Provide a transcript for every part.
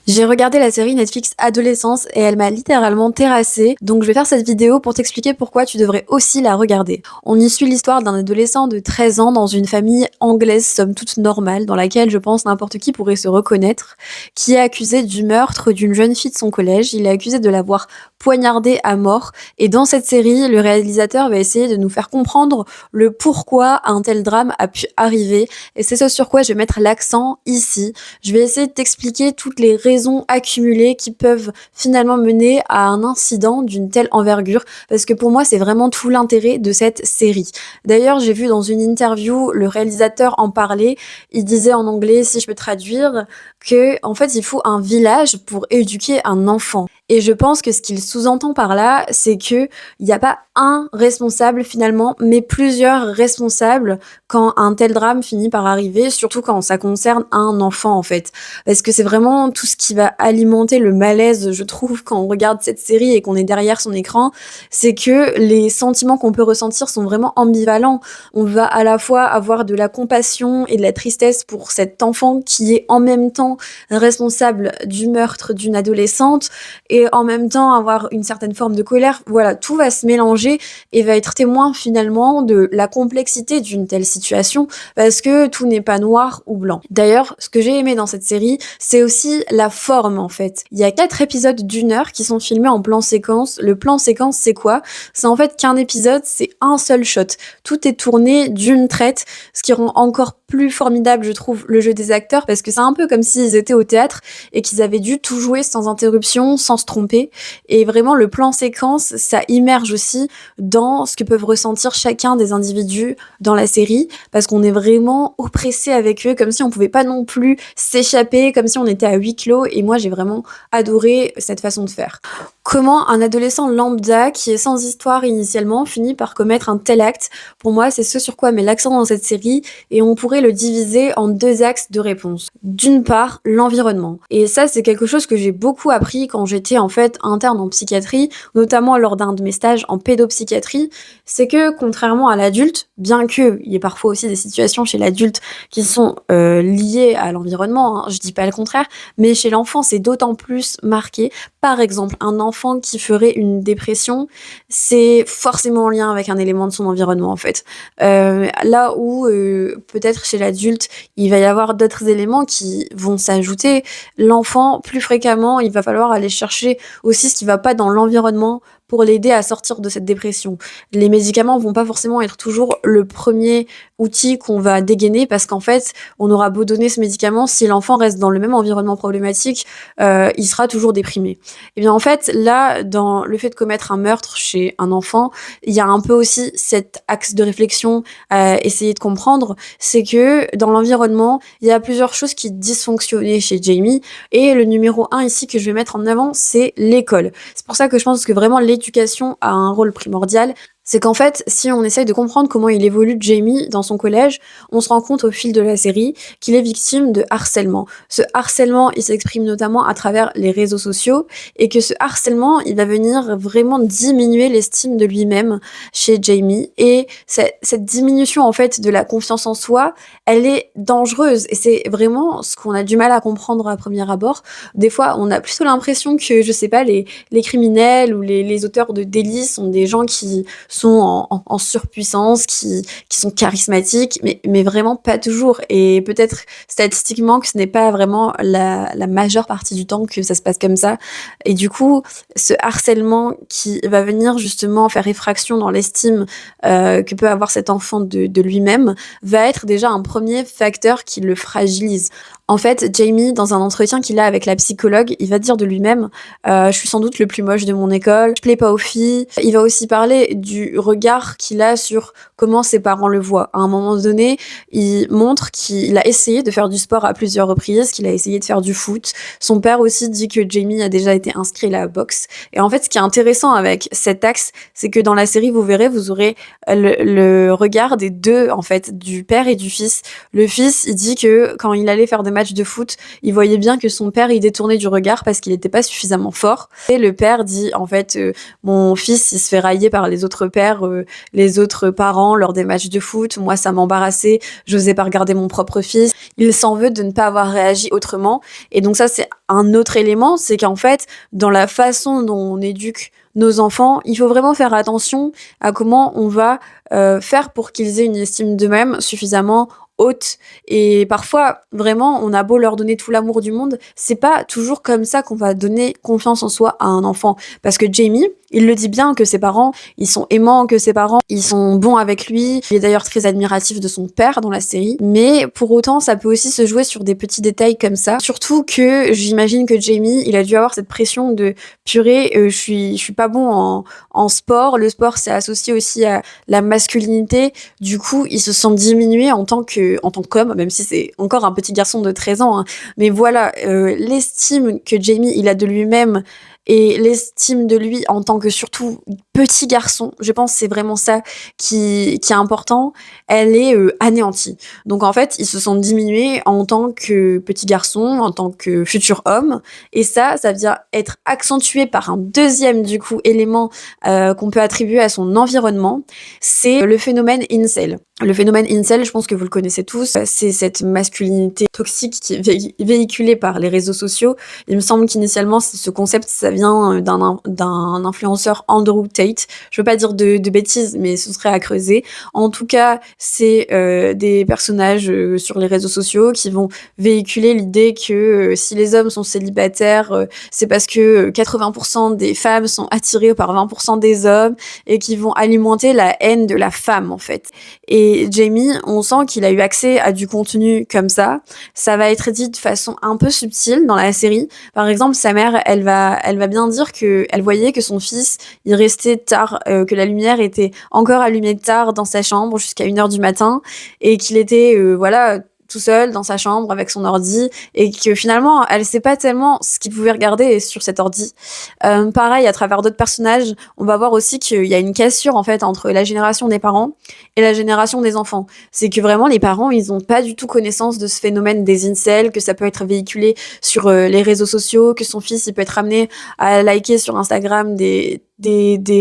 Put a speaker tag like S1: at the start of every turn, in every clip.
S1: J'ai regardé la série Netflix Adolescence et elle m'a littéralement terrassée, donc je vais faire cette vidéo pour t'expliquer pourquoi tu devrais aussi la regarder. On y suit l'histoire d'un adolescent de 13 ans dans une famille anglaise somme toute normale, dans laquelle je pense n'importe qui pourrait se reconnaître, qui est accusé du meurtre d'une jeune fille de son collège. Il est accusé de l'avoir poignardée à mort, et dans cette série, le réalisateur va essayer de nous faire comprendre le pourquoi un tel drame a pu arriver, et c'est ce sur quoi je vais mettre l'accent ici. Je vais essayer de t'expliquer toutes les raisons accumulées qui peuvent finalement mener à un incident d'une telle envergure, parce que pour moi, c'est vraiment tout l'intérêt de cette série. D'ailleurs, j'ai vu dans une interview le réalisateur en parler. Il disait en anglais, si je peux traduire, que en fait, il faut un village pour éduquer un enfant. Et je pense que ce qu'il sous-entend par là, c'est que il n'y a pas un responsable finalement, mais plusieurs responsables quand un tel drame finit par arriver, surtout quand ça concerne un enfant en fait. Parce que c'est vraiment tout ce qui va alimenter le malaise, je trouve, quand on regarde cette série et qu'on est derrière son écran, c'est que les sentiments qu'on peut ressentir sont vraiment ambivalents. On va à la fois avoir de la compassion et de la tristesse pour cet enfant qui est en même temps responsable du meurtre d'une adolescente et en même temps avoir une certaine forme de colère. Voilà, tout va se mélanger et va être témoin finalement de la complexité d'une telle situation parce que tout n'est pas noir ou blanc. D'ailleurs, ce que j'ai aimé dans cette série, c'est aussi la forme en fait. Il y a 4 épisodes d'une heure qui sont filmés en plan séquence. Le plan séquence, c'est quoi? C'est en fait qu'un épisode, c'est un seul shot. Tout est tourné d'une traite, ce qui rend encore plus formidable, je trouve, le jeu des acteurs parce que c'est un peu comme s'ils étaient au théâtre et qu'ils avaient dû tout jouer sans interruption, sans se tromper. Et vraiment, le plan séquence, ça immerge aussi dans ce que peuvent ressentir chacun des individus dans la série parce qu'on est vraiment oppressé avec eux, comme si on pouvait pas non plus s'échapper, comme si on était à huis clos. Et moi, j'ai vraiment adoré cette façon de faire. Comment un adolescent lambda qui est sans histoire initialement finit par commettre un tel acte? Pour moi, c'est ce sur quoi met l'accent dans cette série et on pourrait le diviser en 2 axes de réponse. D'une part, l'environnement. Et ça, c'est quelque chose que j'ai beaucoup appris quand j'étais en fait interne en psychiatrie, notamment lors d'un de mes stages en pédopsychiatrie. C'est que contrairement à l'adulte, bien qu'il y ait parfois aussi des situations chez l'adulte qui sont liées à l'environnement, hein, je dis pas le contraire, mais chez l'enfant, c'est d'autant plus marqué. Par exemple, un enfant qui ferait une dépression, c'est forcément en lien avec un élément de son environnement en fait. Là où peut-être chez l'adulte, il va y avoir d'autres éléments qui vont s'ajouter. L'enfant, plus fréquemment, il va falloir aller chercher aussi ce qui va pas dans l'environnement pour l'aider à sortir de cette dépression. Les médicaments vont pas forcément être toujours le premier outil qu'on va dégainer parce qu'en fait, on aura beau donner ce médicament, si l'enfant reste dans le même environnement problématique, il sera toujours déprimé. Et bien en fait, là, dans le fait de commettre un meurtre chez un enfant, il y a un peu aussi cet axe de réflexion à essayer de comprendre, c'est que dans l'environnement, il y a plusieurs choses qui dysfonctionnaient chez Jamie, et le numéro 1 ici que je vais mettre en avant, c'est l'école. C'est pour ça que je pense que vraiment l'éducation a un rôle primordial. C'est qu'en fait, si on essaye de comprendre comment il évolue Jamie dans son collège, on se rend compte au fil de la série qu'il est victime de harcèlement. Ce harcèlement, il s'exprime notamment à travers les réseaux sociaux et que ce harcèlement, il va venir vraiment diminuer l'estime de lui-même chez Jamie. Et cette diminution, en fait, de la confiance en soi, elle est dangereuse et c'est vraiment ce qu'on a du mal à comprendre à premier abord. Des fois, on a plutôt l'impression que, je sais pas, les criminels ou les auteurs de délits sont des gens qui sont en surpuissance, qui sont charismatiques, mais vraiment pas toujours. Et peut-être statistiquement que ce n'est pas vraiment la majeure partie du temps que ça se passe comme ça. Et du coup, ce harcèlement qui va venir justement faire effraction dans l'estime que peut avoir cet enfant de lui-même, va être déjà un premier facteur qui le fragilise. En fait, Jamie, dans un entretien qu'il a avec la psychologue, il va dire de lui-même je suis sans doute le plus moche de mon école, je plais pas aux filles. Il va aussi parler du regard qu'il a sur comment ses parents le voient. À un moment donné, il montre qu'il a essayé de faire du sport à plusieurs reprises, qu'il a essayé de faire du foot. Son père aussi dit que Jamie a déjà été inscrit à la boxe. Et en fait, ce qui est intéressant avec cet axe, c'est que dans la série, vous verrez, vous aurez le regard des deux, en fait, du père et du fils. Le fils, il dit que quand il allait faire des matchs de foot, il voyait bien que son père, il détournait du regard parce qu'il n'était pas suffisamment fort. Et le père dit, en fait, mon fils, il se fait railler par les autres pères père les autres parents lors des matchs de foot. Moi, ça m'embarrassait. J'osais pas regarder mon propre fils. Il s'en veut de ne pas avoir réagi autrement. Et donc ça, c'est un autre élément, c'est qu'en fait, dans la façon dont on éduque nos enfants, il faut vraiment faire attention à comment on va faire pour qu'ils aient une estime d'eux-mêmes suffisamment haute. Et parfois, vraiment, on a beau leur donner tout l'amour du monde, c'est pas toujours comme ça qu'on va donner confiance en soi à un enfant. Parce que Jamie, il le dit bien que ses parents, ils sont aimants, que ses parents, ils sont bons avec lui. Il est d'ailleurs très admiratif de son père dans la série. Mais pour autant, ça peut aussi se jouer sur des petits détails comme ça. Surtout que j'imagine que Jamie, il a dû avoir cette pression de purée, je suis pas bon en sport. Le sport, c'est associé aussi à la masculinité. Du coup, il se sent diminué en tant qu'homme, même si c'est encore un petit garçon de 13 ans. Hein. Mais voilà, l'estime que Jamie, il a de lui-même et l'estime de lui en tant que surtout petit garçon, je pense que c'est vraiment ça qui est important, elle est anéantie. Donc en fait, il se sent diminué en tant que petit garçon, en tant que futur homme, et ça vient être accentué par un deuxième du coup élément qu'on peut attribuer à son environnement, c'est le phénomène incel. Le phénomène incel, je pense que vous le connaissez tous, c'est cette masculinité toxique qui est véhiculée par les réseaux sociaux. Il me semble qu'initialement, ce concept, ça vient d'un influenceur Andrew Tate. Je veux pas dire de bêtises, mais ce serait à creuser. En tout cas, c'est des personnages sur les réseaux sociaux qui vont véhiculer l'idée que si les hommes sont célibataires, c'est parce que 80% des femmes sont attirées par 20% des hommes et qui vont alimenter la haine de la femme, en fait. Et Jamie, on sent qu'il a eu accès à du contenu comme ça. Ça va être dit de façon un peu subtile dans la série. Par exemple, sa mère, elle va bien dire que elle voyait que son fils, il restait tard, que la lumière était encore allumée tard dans sa chambre jusqu'à 1h du matin et qu'il était, voilà, tout seul dans sa chambre avec son ordi et que finalement elle sait pas tellement ce qu'il pouvait regarder sur cet ordi. Pareil, à travers d'autres personnages, on va voir aussi qu'il y a une cassure en fait entre la génération des parents et la génération des enfants. C'est que vraiment les parents, ils ont pas du tout connaissance de ce phénomène des incels, que ça peut être véhiculé sur les réseaux sociaux, que son fils il peut être amené à liker sur Instagram des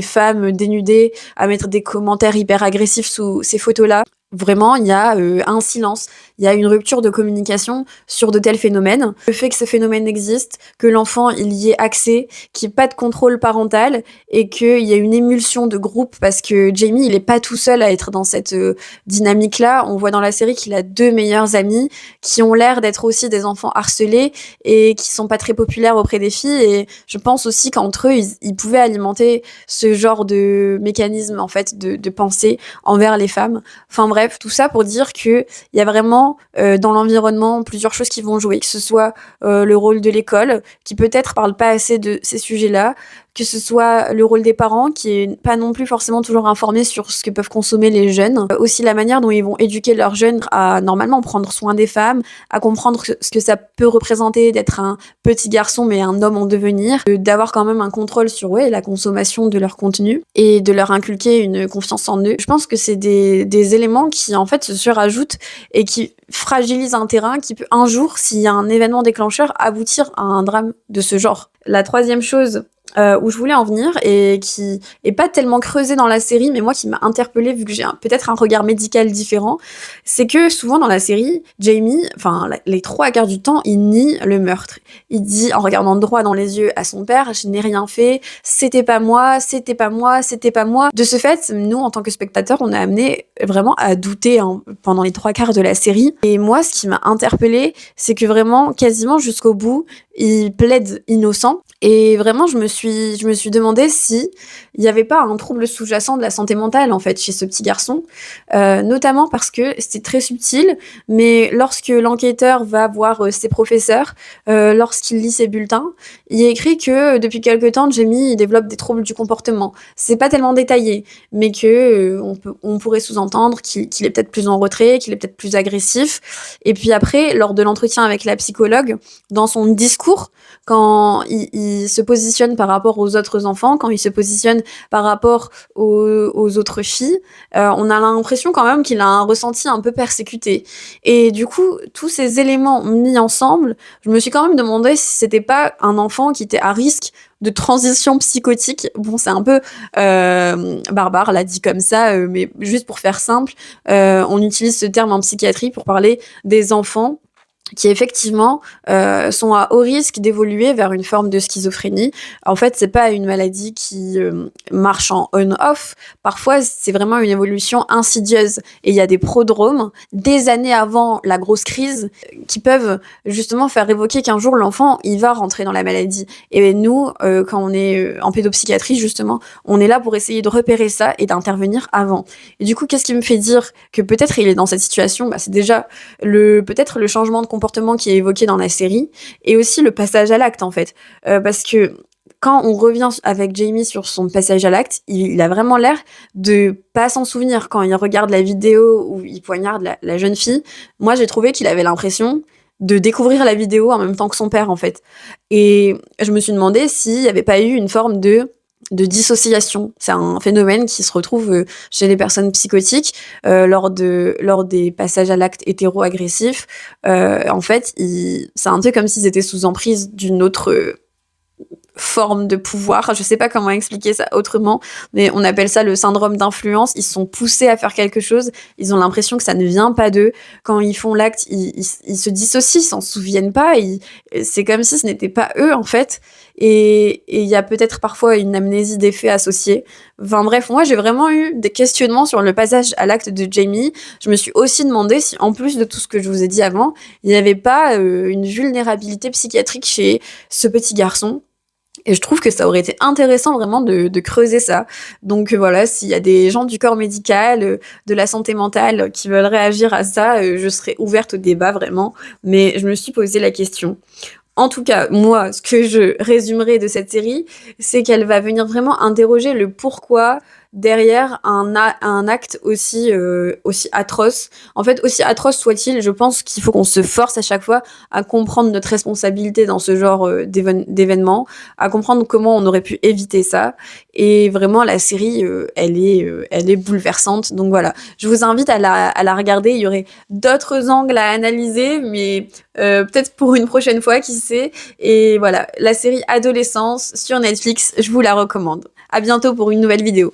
S1: femmes dénudées, à mettre des commentaires hyper agressifs sous ces photos-là. Vraiment, il y a un silence, il y a une rupture de communication sur de tels phénomènes. Le fait que ce phénomène existe, que l'enfant il y ait accès, qu'il n'y ait pas de contrôle parental et qu'il y ait une émulsion de groupe parce que Jamie il est pas tout seul à être dans cette dynamique-là. On voit dans la série qu'il a 2 meilleurs amis qui ont l'air d'être aussi des enfants harcelés et qui sont pas très populaires auprès des filles. Et je pense aussi qu'entre eux, ils pouvaient alimenter ce genre de mécanisme en fait de pensée envers les femmes. Enfin bref, tout ça pour dire que il y a vraiment dans l'environnement plusieurs choses qui vont jouer, que ce soit le rôle de l'école, qui peut-être parle pas assez de ces sujets-là, que ce soit le rôle des parents, qui est pas non plus forcément toujours informé sur ce que peuvent consommer les jeunes, aussi la manière dont ils vont éduquer leurs jeunes à normalement prendre soin des femmes, à comprendre ce que ça peut représenter d'être un petit garçon mais un homme en devenir, d'avoir quand même un contrôle sur la consommation de leur contenu et de leur inculquer une confiance en eux. Je pense que c'est des éléments qui en fait se surajoutent et qui fragilisent un terrain qui peut un jour, s'il y a un événement déclencheur, aboutir à un drame de ce genre. La troisième chose où je voulais en venir et qui est pas tellement creusé dans la série, mais moi qui m'a interpellée vu que j'ai peut-être un regard médical différent, c'est que souvent dans la série, Jamie, enfin les 3/4 du temps, il nie le meurtre. Il dit en regardant droit dans les yeux à son père, je n'ai rien fait, c'était pas moi, c'était pas moi, c'était pas moi. De ce fait, nous en tant que spectateurs, on est amené vraiment à douter pendant les 3/4 de la série. Et moi, ce qui m'a interpellée, c'est que vraiment quasiment jusqu'au bout, il plaide innocent. Et vraiment, je me suis demandé si il n'y avait pas un trouble sous-jacent de la santé mentale, en fait, chez ce petit garçon. Notamment parce que c'est très subtil, mais lorsque l'enquêteur va voir ses professeurs, lorsqu'il lit ses bulletins, il est écrit que depuis quelque temps, Jamie il développe des troubles du comportement. C'est pas tellement détaillé, mais que on pourrait sous-entendre qu'il est peut-être plus en retrait, qu'il est peut-être plus agressif. Et puis après, lors de l'entretien avec la psychologue, dans son discours, quand il se positionne par par rapport aux autres enfants, quand il se positionne par rapport aux autres filles, on a l'impression quand même qu'il a un ressenti un peu persécuté. Et du coup, tous ces éléments mis ensemble, je me suis quand même demandé si c'était pas un enfant qui était à risque de transition psychotique. Bon, c'est un peu barbare, l'a dit comme ça, mais juste pour faire simple, on utilise ce terme en psychiatrie pour parler des enfants qui effectivement sont à haut risque d'évoluer vers une forme de schizophrénie. En fait, c'est pas une maladie qui marche en on-off. Parfois, c'est vraiment une évolution insidieuse. Et il y a des prodromes, des années avant la grosse crise, qui peuvent justement faire évoquer qu'un jour, l'enfant, il va rentrer dans la maladie. Et nous, quand on est en pédopsychiatrie, justement, on est là pour essayer de repérer ça et d'intervenir avant. Et du coup, qu'est-ce qui me fait dire que peut-être il est dans cette situation? C'est déjà peut-être le changement de comportement qui est évoqué dans la série, et aussi le passage à l'acte, en fait. Parce que quand on revient avec Jamie sur son passage à l'acte, il a vraiment l'air de pas s'en souvenir. Quand il regarde la vidéo où il poignarde la jeune fille, moi j'ai trouvé qu'il avait l'impression de découvrir la vidéo en même temps que son père, en fait. Et je me suis demandé s'il n'y avait pas eu une forme de dissociation. C'est un phénomène qui se retrouve chez les personnes psychotiques lors des passages à l'acte hétéro-agressifs. En fait, c'est un peu comme s'ils étaient sous emprise d'une autre forme de pouvoir. Je sais pas comment expliquer ça autrement, mais on appelle ça le syndrome d'influence. Ils sont poussés à faire quelque chose, ils ont l'impression que ça ne vient pas d'eux. Quand ils font l'acte, ils se dissocient, ils s'en souviennent pas. C'est comme si ce n'était pas eux, en fait. Et il y a peut-être parfois une amnésie des faits associée. Enfin bref, moi j'ai vraiment eu des questionnements sur le passage à l'acte de Jamie. Je me suis aussi demandé si, en plus de tout ce que je vous ai dit avant, il n'y avait pas une vulnérabilité psychiatrique chez ce petit garçon. Et je trouve que ça aurait été intéressant vraiment de creuser ça. Donc voilà, s'il y a des gens du corps médical, de la santé mentale qui veulent réagir à ça, je serais ouverte au débat vraiment. Mais je me suis posé la question. En tout cas, moi, ce que je résumerai de cette série, c'est qu'elle va venir vraiment interroger le pourquoi derrière un acte aussi atroce. En fait, aussi atroce soit-il, je pense qu'il faut qu'on se force à chaque fois à comprendre notre responsabilité dans ce genre d'événements, à comprendre comment on aurait pu éviter ça. Et vraiment, la série, elle est bouleversante. Donc voilà, je vous invite à la regarder. Il y aurait d'autres angles à analyser, mais peut-être pour une prochaine fois, qui sait. Et voilà, la série Adolescence sur Netflix, je vous la recommande. À bientôt pour une nouvelle vidéo.